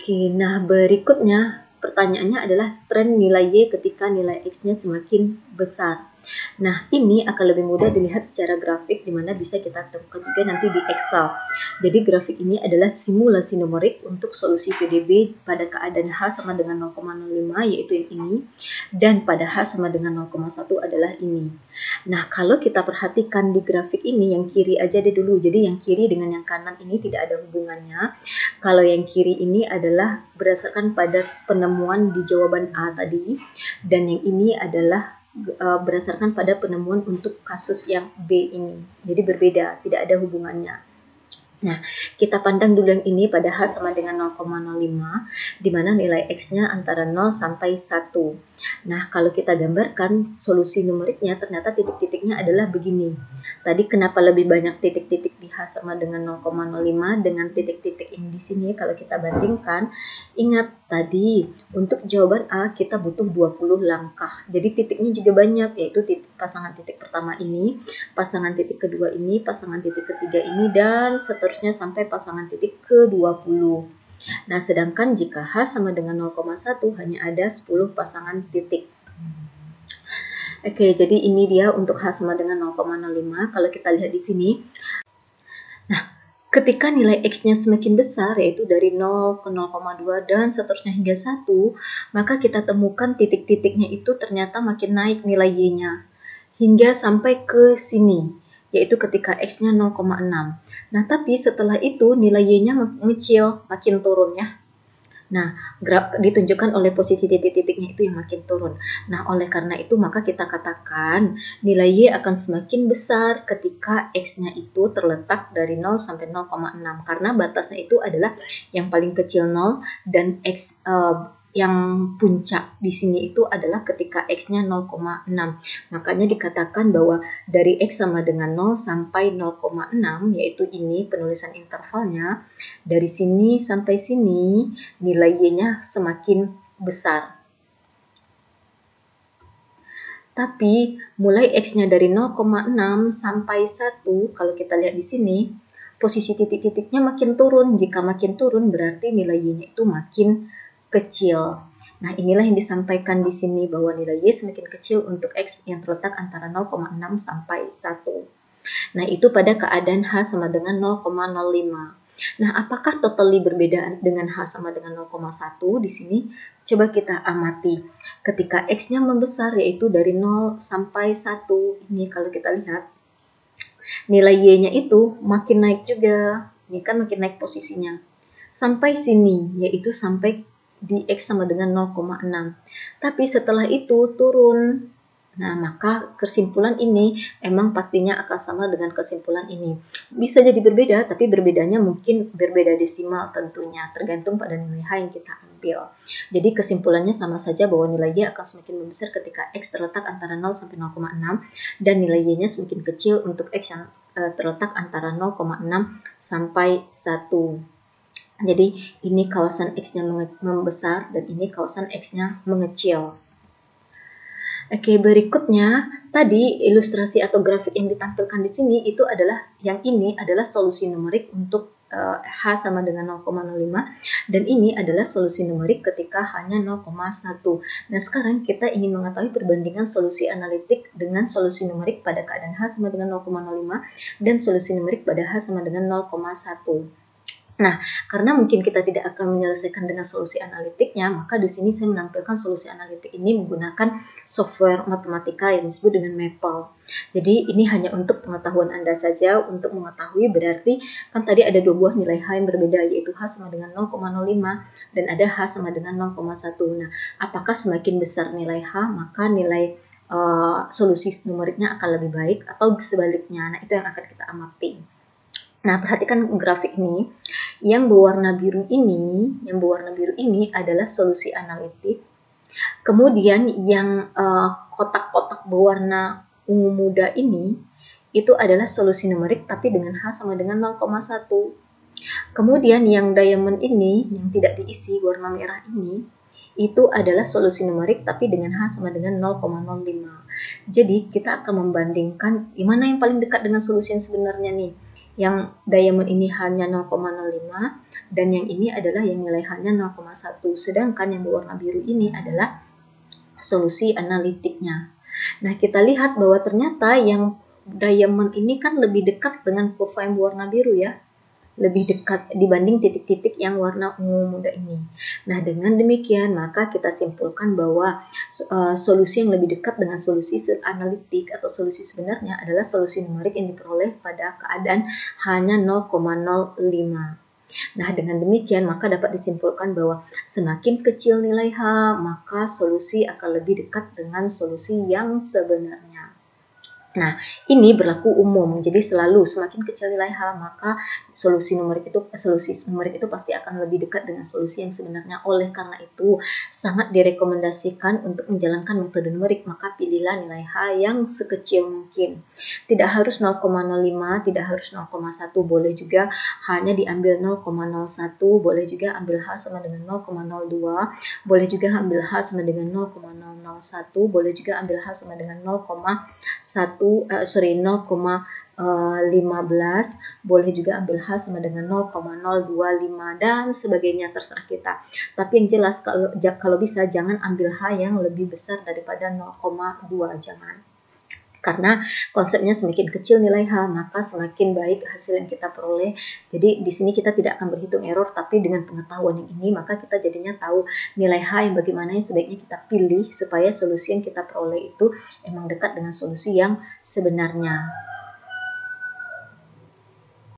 Oke, nah berikutnya pertanyaannya adalah tren nilai Y ketika nilai X-nya semakin besar. Nah, ini akan lebih mudah dilihat secara grafik, di mana bisa kita temukan juga nanti di Excel. Jadi grafik ini adalah simulasi numerik untuk solusi PDB pada keadaan H sama dengan 0,05, yaitu yang ini, dan pada H sama dengan 0,1 adalah ini. Nah, kalau kita perhatikan di grafik ini, yang kiri aja deh dulu. Jadi yang kiri dengan yang kanan ini tidak ada hubungannya. Kalau yang kiri ini adalah berdasarkan pada penemuan di jawaban A tadi, dan yang ini adalah berdasarkan pada penemuan untuk kasus yang B ini. Jadi berbeda, tidak ada hubungannya. Nah, kita pandang dulu yang ini pada H sama dengan 0,05, di mana nilai X-nya antara 0 sampai 1. Nah, kalau kita gambarkan solusi numeriknya, ternyata titik-titiknya adalah begini. Tadi kenapa lebih banyak titik-titik di H sama dengan 0,05 dengan titik-titik yang di sini? Kalau kita bandingkan, ingat tadi untuk jawaban A kita butuh 20 langkah. Jadi titiknya juga banyak, yaitu pasangan titik pertama ini, pasangan titik kedua ini, pasangan titik ketiga ini, dan seterusnya sampai pasangan titik ke-20. Nah, sedangkan jika H sama dengan 0,1 hanya ada 10 pasangan titik. Oke, jadi ini dia untuk H sama dengan 0,05. Kalau kita lihat di sini, nah, ketika nilai X-nya semakin besar, yaitu dari 0 ke 0,2 dan seterusnya hingga 1, maka kita temukan titik-titiknya itu ternyata makin naik nilai Y-nya. Hingga sampai ke sini, yaitu ketika X-nya 0,6. Nah, tapi setelah itu nilai Y-nya mengecil, makin turun ya. Nah, ditunjukkan oleh posisi titik-titiknya itu yang makin turun. Nah, oleh karena itu maka kita katakan nilai Y akan semakin besar ketika X-nya itu terletak dari 0 sampai 0,6. Karena batasnya itu adalah yang paling kecil 0 dan X yang puncak di sini itu adalah ketika X-nya 0,6. Makanya dikatakan bahwa dari X sama dengan 0 sampai 0,6, yaitu ini penulisan intervalnya, dari sini sampai sini nilai Y-nya semakin besar. Tapi mulai X-nya dari 0,6 sampai 1, kalau kita lihat di sini, posisi titik-titiknya makin turun. Jika makin turun berarti nilai Y-nya itu makin kecil. Nah, inilah yang disampaikan di sini bahwa nilai Y semakin kecil untuk X yang terletak antara 0,6 sampai 1. Nah, itu pada keadaan H sama dengan 0,05. Nah, apakah totally berbeda dengan H sama dengan 0,1 di sini? Coba kita amati. Ketika X-nya membesar, yaitu dari 0 sampai 1, ini kalau kita lihat, nilai Y-nya itu makin naik juga. Ini kan makin naik posisinya. Sampai sini, yaitu sampai di X sama dengan 0,6. Tapi setelah itu turun. Nah, maka kesimpulan ini emang pastinya akan sama dengan kesimpulan ini. Bisa jadi berbeda, tapi berbedanya mungkin berbeda desimal tentunya, tergantung pada nilai H yang kita ambil. Jadi kesimpulannya sama saja bahwa nilai Y akan semakin membesar ketika X terletak antara 0 sampai 0,6 dan nilai Y-nya semakin kecil untuk X yang terletak antara 0,6 sampai 1. Jadi ini kawasan X-nya membesar dan ini kawasan X-nya mengecil. Oke, berikutnya tadi ilustrasi atau grafik yang ditampilkan di sini itu adalah yang ini adalah solusi numerik untuk H sama dengan 0,05 dan ini adalah solusi numerik ketika hanya 0,1. Nah, sekarang kita ingin mengetahui perbandingan solusi analitik dengan solusi numerik pada keadaan H sama dengan 0,05 dan solusi numerik pada H sama dengan 0,1. Nah, karena mungkin kita tidak akan menyelesaikan dengan solusi analitiknya, maka di sini saya menampilkan solusi analitik ini menggunakan software matematika yang disebut dengan Maple. Jadi ini hanya untuk pengetahuan Anda saja, untuk mengetahui berarti kan tadi ada dua buah nilai H yang berbeda, yaitu H sama dengan 0,05 dan ada H sama dengan 0,1. Nah, apakah semakin besar nilai H, maka nilai solusi numeriknya akan lebih baik atau sebaliknya. Nah, itu yang akan kita amati. Nah, perhatikan grafik ini. Yang berwarna biru ini adalah solusi analitik. Kemudian yang kotak-kotak berwarna ungu muda ini itu adalah solusi numerik tapi dengan H sama dengan 0,1. Kemudian yang diamond ini yang tidak diisi warna merah ini itu adalah solusi numerik tapi dengan H sama dengan 0,05. Jadi kita akan membandingkan mana yang paling dekat dengan solusi yang sebenarnya nih. yang diamond ini hanya 0,05 dan yang ini adalah yang nilai H-nya 0,1. Sedangkan yang berwarna biru ini adalah solusi analitiknya. Nah, kita lihat bahwa ternyata yang diamond ini kan lebih dekat dengan kurva yang berwarna biru ya. Lebih dekat dibanding titik-titik yang warna ungu muda ini. Nah, dengan demikian maka kita simpulkan bahwa solusi yang lebih dekat dengan solusi analitik atau solusi sebenarnya adalah solusi numerik yang diperoleh pada keadaan hanya 0,05. Nah, dengan demikian maka dapat disimpulkan bahwa semakin kecil nilai H, maka solusi akan lebih dekat dengan solusi yang sebenarnya. Nah, ini berlaku umum. Jadi selalu semakin kecil nilai H, maka solusi numerik itu pasti akan lebih dekat dengan solusi yang sebenarnya. Oleh karena itu, sangat direkomendasikan untuk menjalankan metode numerik, maka pilihlah nilai H yang sekecil mungkin. Tidak harus 0,05, tidak harus 0,1, boleh juga hanya diambil 0,01, boleh juga ambil H sama dengan 0,02, boleh juga ambil H sama dengan 0,001, boleh juga ambil H sama dengan 0,15, boleh juga ambil H sama dengan 0,025 dan sebagainya, terserah kita. Tapi yang jelas kalau bisa jangan ambil H yang lebih besar daripada 0,2, jangan. Karena konsepnya semakin kecil nilai H, maka semakin baik hasil yang kita peroleh. Jadi di sini kita tidak akan berhitung error, tapi dengan pengetahuan yang ini, maka kita jadinya tahu nilai H yang bagaimana yang sebaiknya kita pilih supaya solusi yang kita peroleh itu emang dekat dengan solusi yang sebenarnya.